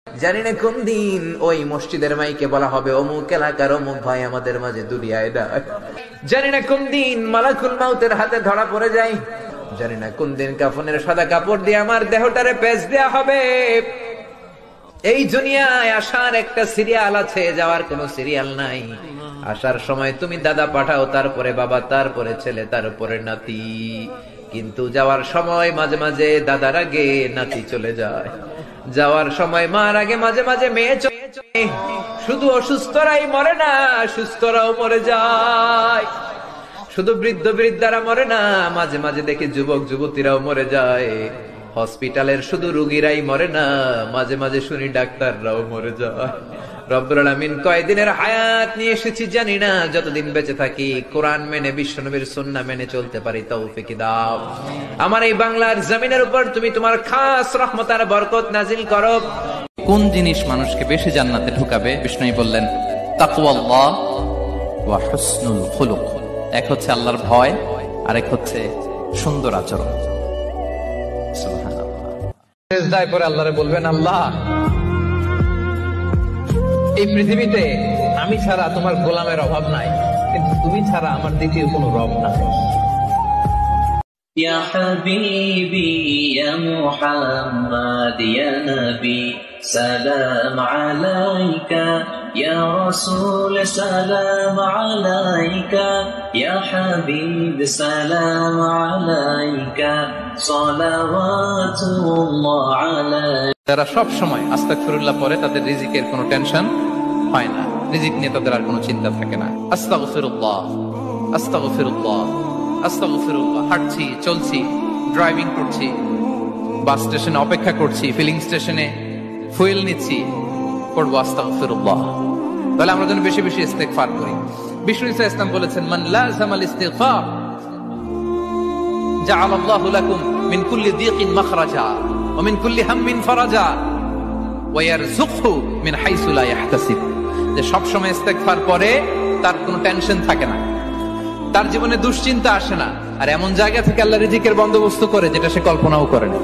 জানি না কোন দিন ওই মসজিদের মাইকে বলা হবে অমুক এলাকার অমুক ভাই আমাদের মাঝে দুনিয়ায় নাই। জানি না কোন দিন মালাকুল মাউতের হাতে ধরা পড়ে যায়। জানি না কোন দিন কাফনের সাদা কাপড় দিয়ে আমার দেহটারে পেঁচ দেয়া হবে। এই দুনিয়ায় আসার একটা সিরিয়াল আছে, যাওয়ার কোনো সিরিয়াল নাই। আসার সময় তুমি দাদা পাঠাও, তারপরে বাবা, তারপরে ছেলে, তারপরে নাতি। কিন্তু যাওয়ার সময় মাঝে মাঝে দাদার আগে নাতি চলে যায়, যাওয়ার সময় মার আগে মাঝে মাঝে মেয়ে চলে। শুধু অসুস্থরাই মরে না, সুস্থরাও মরে যায়। শুধু বৃদ্ধ বৃদ্ধারা মরে না, মাঝে মাঝে দেখি যুবক যুবতীরাও মরে যায়। হসপিটালের শুধু রোগীরাই মরে না, মাঝে মাঝে শুনি ডাক্তাররাও মরে যায়। রব্বুল আলামিন কয়দিনের হায়াত নিয়ে এসেছি জানি না, যতদিন বেঁচে থাকি কোরআন মেনে বিশ্বনবীর সুন্নাহ মেনে চলতে পারি তৌফিক দাও। আমার এই বাংলার জমিনের উপর তুমি তোমার খাস রহমত আর বরকত নাজিল করো। কোন জিনিস মানুষকে বেশি জান্নাতে ঢুকাবে? বিষ্ণু বললেন তাকওয়াল্লাহ ওয়া হুসনুল খুলুক। এক হচ্ছে আল্লাহর ভয়, আর এক হচ্ছে সুন্দর আচরণ। সুবহানাল্লাহ। সিজদায় পড়ে আল্লাহরে বলবেন, আল্লাহ এই পৃথিবীতে আমি ছাড়া তোমার গোলামের অভাব নাই, কিন্তু তুমি ছাড়া আমার দ্বিতীয় কোনো রব নাই। ইয়া হাবিবি ইয়া মুহাম্মদ ইয়া নবী সালাম আলাইকা, ইয়া রাসূল সালাম আলাইকা, ইয়া হাবিব সালাম আলাইকা, সালাওয়াতুল্লাহ আলাইকা। যারা সব সময় আস্তাগফিরুল্লাহ পড়ে তাদের রিজিকের কোনো টেনশন হয় না, রিজিক নিয়ে তাদের আর কোনো চিন্তা থাকে না। আস্তাগফিরুল্লাহ আস্তাগফিরুল্লাহ আস্তাগফিরুল্লাহ। হাঁটছি, চলছি, ড্রাইভিং করছি, বাস স্টেশনে অপেক্ষা করছি, ফিলিং স্টেশনে ফুয়েল নিচ্ছি, পড়বো আস্তাগফিরুল্লাহ। তাহলে আমরা যেন বেশি বেশি ইস্তেগফার করি। বিষ্ণু ইসা ইসলাম বলেছেন, মান লাযামাল ইস্তিগফার জাআলাল্লাহু লাকুম মিন কুল্লি দীকিন মাখরাজা ওয়া মিন কুল্লি হাম্মিন ফারাজা ওয়া ইয়ারযুকহু মিন হাইসু লা ইয়াহতাসিব। যে সব সময় ইস্তেগফার করে তার কোনো টেনশন থাকে না, তার জীবনে দুশ্চিন্তা আসে না, আর এমন জায়গা থেকে আল্লাহ রিজিকের বন্দোবস্ত করে যেটা সে কল্পনাও করে না।